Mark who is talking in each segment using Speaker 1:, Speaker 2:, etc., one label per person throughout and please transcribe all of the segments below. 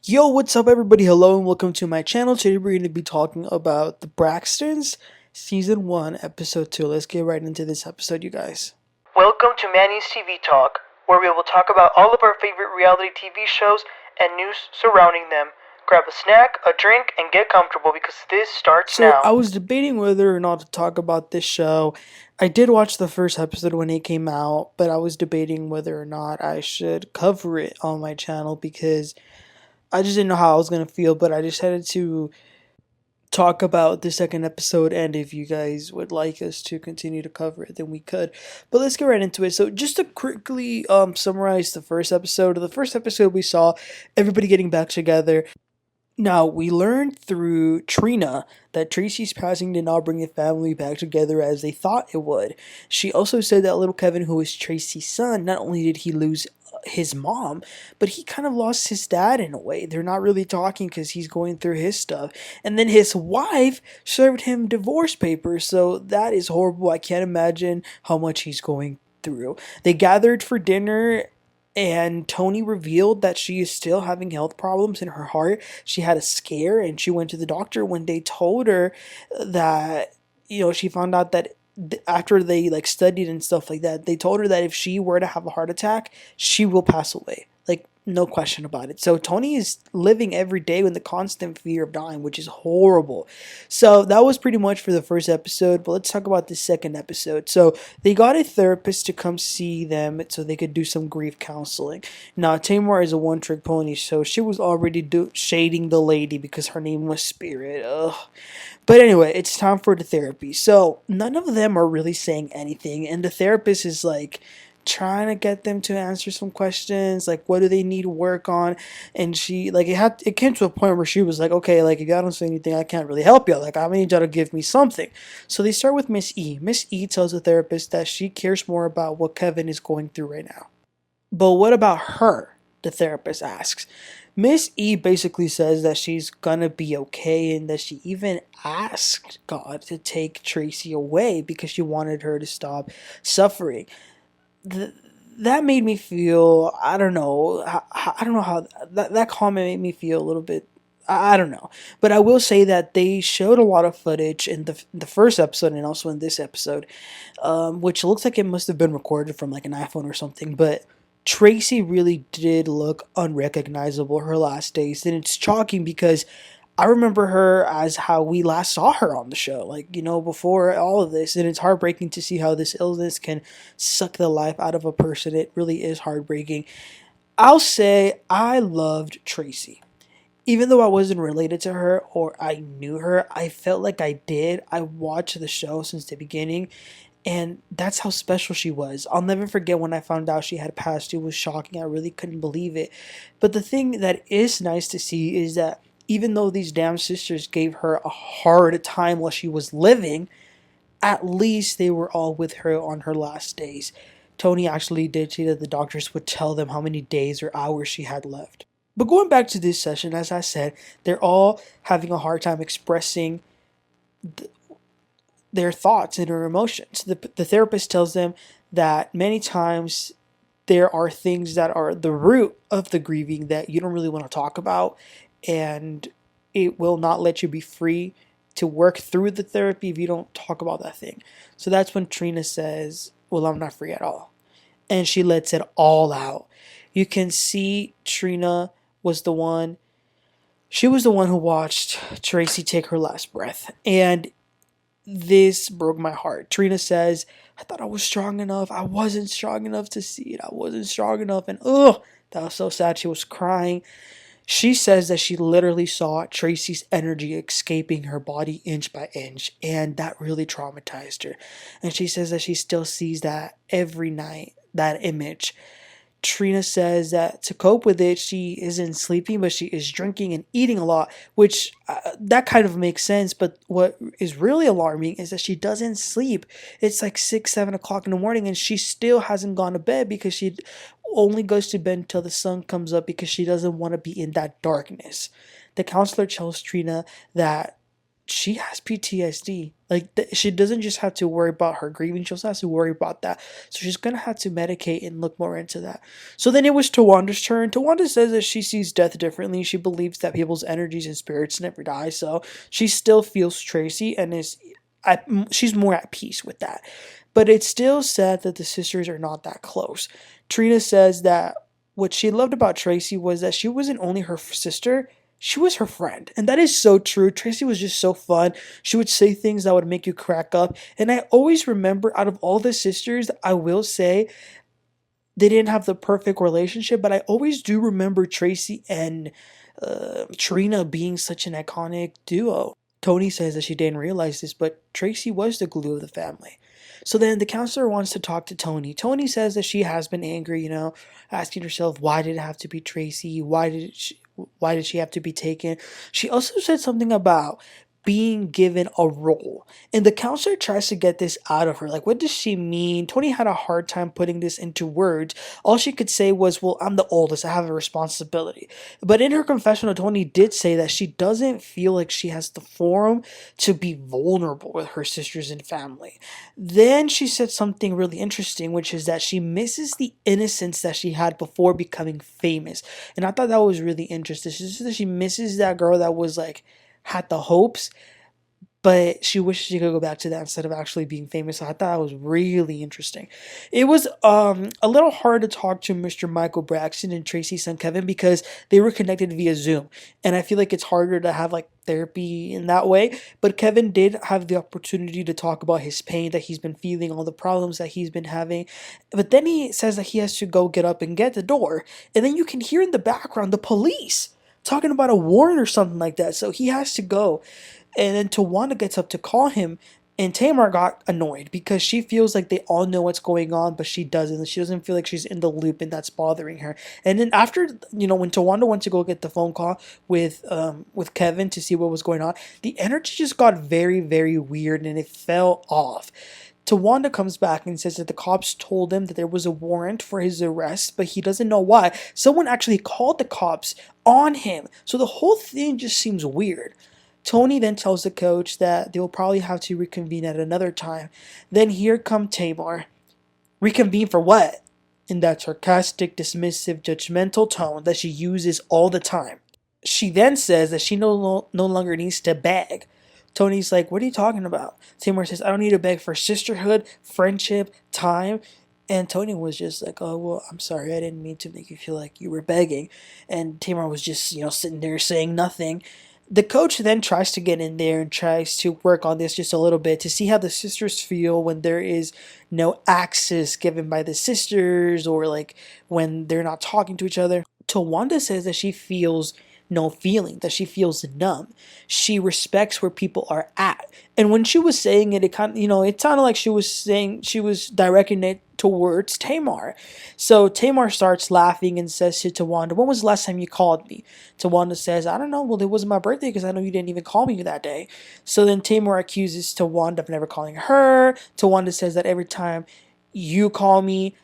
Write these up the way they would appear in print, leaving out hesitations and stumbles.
Speaker 1: Yo, what's up everybody? Hello and welcome to my channel. Today we're going to be talking about the Braxtons Season 1, Episode 2. Let's get right into this episode, you guys. Welcome to Manny's TV Talk, where we will talk about all of our favorite reality TV shows and news surrounding them. Grab a snack, a drink, and get comfortable because this starts now. I was debating whether or not to talk about this show. I did watch the first episode when it came out, but I was debating whether or not I should cover it on my channel because I just didn't know how I was gonna feel, but I decided to talk about the second episode, and if you guys would like us to continue to cover it, then we could. But let's get right into it. So just to quickly summarize the first episode. The first episode we saw everybody getting back together. Now, we learned through Trina that Traci's passing did not bring the family back together as they thought it would. She also said that little Kevin, who is Traci's son, not only did he lose his mom, but he kind of lost his dad in a way. They're not really talking because he's going through his stuff. And then his wife served him divorce papers, so that is horrible. I can't imagine how much he's going through. They gathered for dinner and Toni revealed that she is still having health problems in her heart. She had a scare and she went to the doctor when they told her that, she found out that after they studied and stuff like that, they told her that if she were to have a heart attack, she will pass away. Like, no question about it. So Toni is living every day with the constant fear of dying, which is horrible. So that was pretty much for the first episode, but let's talk about the second episode. So they got a therapist to come see them so they could do some grief counseling. Now Tamar is a one-trick pony, so she was already shading the lady because her name was Spirit. Ugh. But anyway, it's time for the therapy. So none of them are really saying anything, and the therapist is like trying to get them to answer some questions, like what do they need work on. And she it came to a point where she was like, okay, like if y'all don't say anything, I can't really help y'all. Like, I need y'all to give me something. So they start with Miss E. Miss E tells the therapist that she cares more about what Kevin is going through right now. But what about her? The therapist asks. Miss E basically says that she's gonna be okay and that she even asked God to take Traci away because she wanted her to stop suffering. That made me feel, I don't know, I don't know how that comment made me feel a little bit. I don't know, but I will say that they showed a lot of footage in the first episode and also in this episode, which looks like it must have been recorded from like an iPhone or something. But Traci really did look unrecognizable her last days, and it's shocking because I remember her as how we last saw her on the show, like, before all of this. And it's heartbreaking to see how this illness can suck the life out of a person. It really is heartbreaking. I'll say I loved Traci. Even though I wasn't related to her or I knew her, I felt like I did. I watched the show since the beginning, and that's how special she was. I'll never forget when I found out she had passed. It was shocking. I really couldn't believe it. But the thing that is nice to see is that even though these damn sisters gave her a hard time while she was living, at least they were all with her on her last days. Toni actually did say that the doctors would tell them how many days or hours she had left. But going back to this session, as I said, they're all having a hard time expressing their thoughts and their emotions. The therapist tells them that many times there are things that are the root of the grieving that you don't really want to talk about, and it will not let you be free to work through the therapy if you don't talk about that thing. So that's when Trina says, well, I'm not free at all. And she lets it all out. You can see Trina was the one, she was the one who watched Traci take her last breath. And this broke my heart. Trina says, I thought I was strong enough. I wasn't strong enough to see it. I wasn't strong enough. And that was so sad. She was crying. She says that she literally saw Traci's energy escaping her body inch by inch, and that really traumatized her. And she says that she still sees that every night, that image. Trina says that to cope with it, she isn't sleeping, but she is drinking and eating a lot, which that kind of makes sense. But what is really alarming is that she doesn't sleep. It's like 6, 7 o'clock in the morning, and she still hasn't gone to bed because she only goes to bed until the sun comes up because she doesn't want to be in that darkness. The counselor tells Trina that she has PTSD. Like, she doesn't just have to worry about her grieving, she also has to worry about that. So she's gonna have to medicate and look more into that. So then it was Tawanda's turn. Towanda says that she sees death differently. She believes that people's energies and spirits never die. So she still feels Traci and she's more at peace with that. But it's still sad that the sisters are not that close. Trina says that what she loved about Traci was that she wasn't only her sister, she was her friend. And that is so true. Traci was just so fun. She would say things that would make you crack up. And I always remember, out of all the sisters, I will say they didn't have the perfect relationship, but I always do remember Traci and Trina being such an iconic duo. Toni says that she didn't realize this, but Traci was the glue of the family. So then the counselor wants to talk to Toni. Toni says that she has been angry, asking herself, why did it have to be Traci? Why did she have to be taken? She also said something about being given a role. And the counselor tries to get this out of her. Like, what does she mean? Toni had a hard time putting this into words. All she could say was, well, I'm the oldest. I have a responsibility. But in her confessional, Toni did say that she doesn't feel like she has the forum to be vulnerable with her sisters and family. Then she said something really interesting, which is that she misses the innocence that she had before becoming famous. And I thought that was really interesting. She said that she misses that girl that was like, had the hopes, but she wishes she could go back to that instead of actually being famous. So I thought that was really interesting. It was a little hard to talk to Mr. Michael Braxton and Traci's son Kevin because they were connected via Zoom, and I feel like it's harder to have like therapy in that way. But Kevin did have the opportunity to talk about his pain that he's been feeling, all the problems that he's been having. But then he says that he has to go get up and get the door, and then you can hear in the background the police talking about a warrant or something like that. So he has to go. And then Towanda gets up to call him, and Tamar got annoyed because she feels like they all know what's going on, but she doesn't. She doesn't feel like she's in the loop, and that's bothering her. And then after, when Towanda went to go get the phone call with Kevin to see what was going on, the energy just got very, very weird, and it fell off. Towanda comes back and says that the cops told him that there was a warrant for his arrest, but he doesn't know why. Someone actually called the cops on him. So the whole thing just seems weird. Toni then tells the coach that they'll probably have to reconvene at another time. Then here come Tamar. Reconvene for what? In that sarcastic, dismissive, judgmental tone that she uses all the time. She then says that she no longer needs to beg. Toni's like, what are you talking about? Tamar says, I don't need to beg for sisterhood, friendship, time. And Toni was just like, oh, well, I'm sorry. I didn't mean to make you feel like you were begging. And Tamar was just, sitting there saying nothing. The coach then tries to get in there and tries to work on this just a little bit to see how the sisters feel when there is no access given by the sisters, or like when they're not talking to each other. Towanda says that she feels no feeling, that she feels numb. She respects where people are at. And when she was saying it, it kind of, it sounded like she was directing it towards Tamar. So Tamar starts laughing and says to Towanda, when was the last time you called me? Towanda says, I don't know. Well, it wasn't my birthday because I know you didn't even call me that day. So then Tamar accuses Towanda of never calling her. Towanda says that every time you call me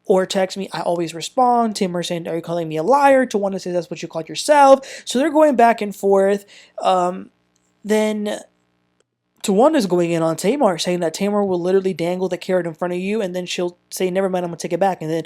Speaker 1: or text me, I always respond. Tamar saying, are you calling me a liar? Towanda says, that's what you called yourself. So they're going back and forth. Then Tawanda's going in on Tamar, saying that Tamar will literally dangle the carrot in front of you, and then she'll say, never mind, I'm going to take it back, and then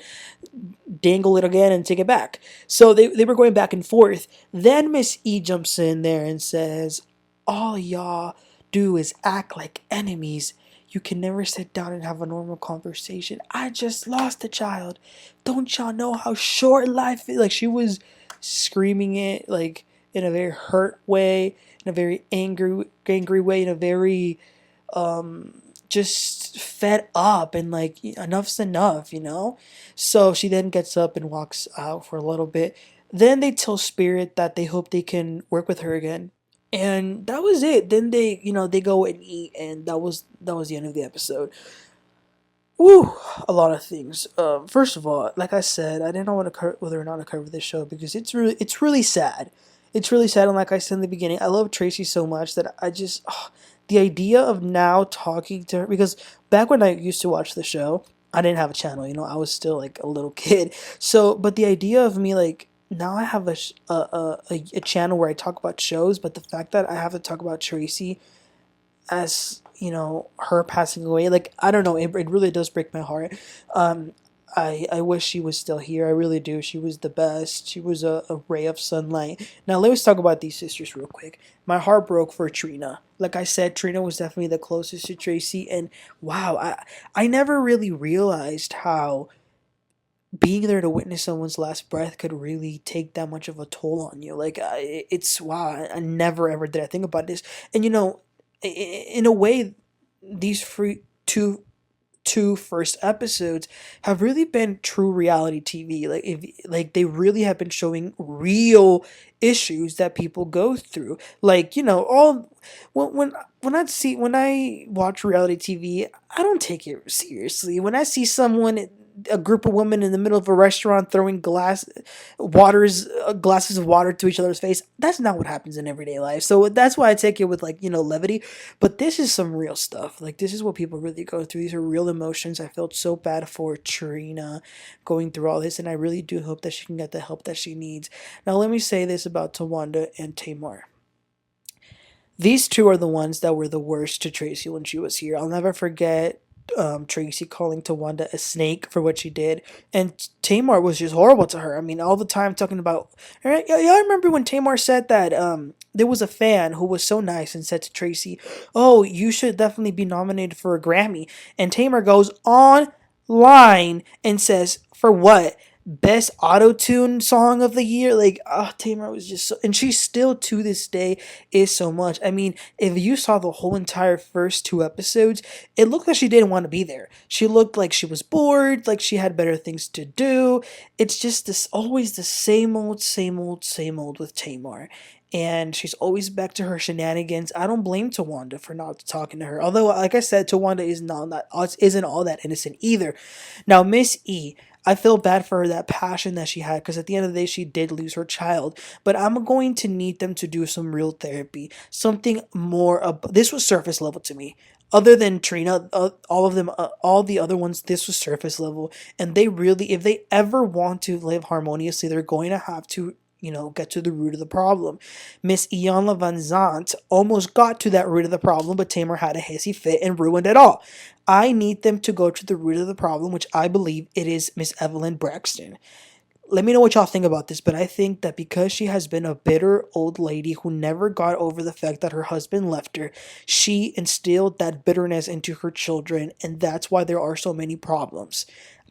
Speaker 1: dangle it again and take it back. So they were going back and forth. Then Miss E jumps in there and says, all y'all do is act like enemies. You can never sit down and have a normal conversation. I just lost a child. Don't y'all know how short life is? Like, she was screaming it, like, in a very hurt way, in a very angry way, in a very just fed up, and like, enough's enough. So she then gets up and walks out for a little bit. Then they tell Spirit that they hope they can work with her again. And that was it. Then they go and eat, and that was the end of the episode. Woo, a lot of things. First of all, like I said, I didn't know whether or not to cover this show because it's really sad. It's really sad, and like I said in the beginning, I love Traci so much that I just the idea of now talking to her, because back when I used to watch the show, I didn't have a channel. I was still like a little kid. So, but the idea of me like now I have a channel where I talk about shows, but the fact that I have to talk about Traci as her passing away, like I don't know, it really does break my heart. um I wish she was still here. I really do. She was the best. She was a ray of sunlight. Now let's talk about these sisters real quick. My heart broke for Trina. Like I said, Trina was definitely the closest to Traci, and wow, I never really realized how being there to witness someone's last breath could really take that much of a toll on you. Like it's wow. I never ever did I think about this. And in a way, these two first episodes have really been true reality TV. Like if like they really have been showing real issues that people go through. Like all when I watch reality TV, I don't take it seriously. When I see someone, a group of women in the middle of a restaurant throwing glasses of water to each other's face, that's not what happens in everyday life. So that's why I take it with levity. But this is some real stuff. Like this is what people really go through. These are real emotions. I felt so bad for Trina going through all this, and I really do hope that she can get the help that she needs. Now let me say this about Towanda and Tamar. These two are the ones that were the worst to Traci when she was here. I'll never forget Traci calling Towanda a snake for what she did, and Tamar was just horrible to her. I mean, all the time talking about. Y'all remember when Tamar said that there was a fan who was so nice and said to Traci, "Oh, you should definitely be nominated for a Grammy," and Tamar goes online and says, "For what?" Best auto tune song of the year. Like, oh, Tamar was just so, and she still to this day is so much. I mean, if you saw the whole entire first two episodes, it looked like she didn't want to be there. She looked like she was bored, like she had better things to do. It's just this always the same old, same old, same old with Tamar. And she's always back to her shenanigans. I don't blame Towanda for not talking to her. Although, like I said, Towanda isn't all that innocent either. Now, Miss E, I feel bad for her, that passion that she had, because at the end of the day, she did lose her child. But I'm going to need them to do some real therapy, something more. This was surface level to me. Other than Trina, all of them, all the other ones, this was surface level. And they really, if they ever want to live harmoniously, they're going to have to get to the root of the problem. Miss Ian Van Zant almost got to that root of the problem, but Tamar had a hissy fit and ruined it all. I need them to go to the root of the problem, which I believe it is Miss Evelyn Braxton. Let me know what y'all think about this, but I think that because she has been a bitter old lady who never got over the fact that her husband left her, she instilled that bitterness into her children, and that's why there are so many problems.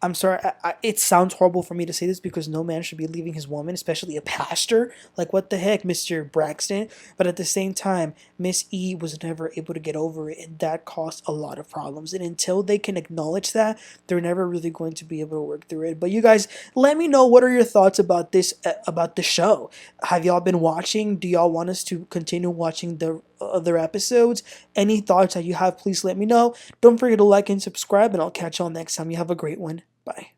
Speaker 1: I'm sorry, it sounds horrible for me to say this because no man should be leaving his woman, especially a pastor. Like, what the heck, Mr. Braxton? But at the same time, Miss E was never able to get over it, and that caused a lot of problems. And until they can acknowledge that, they're never really going to be able to work through it. But you guys, let me know, what are your thoughts about this, about the show? Have y'all been watching? Do y'all want us to continue watching the other episodes? Any thoughts that you have, please let me know. Don't forget to like and subscribe, and I'll catch y'all next time. You have a great one. Bye.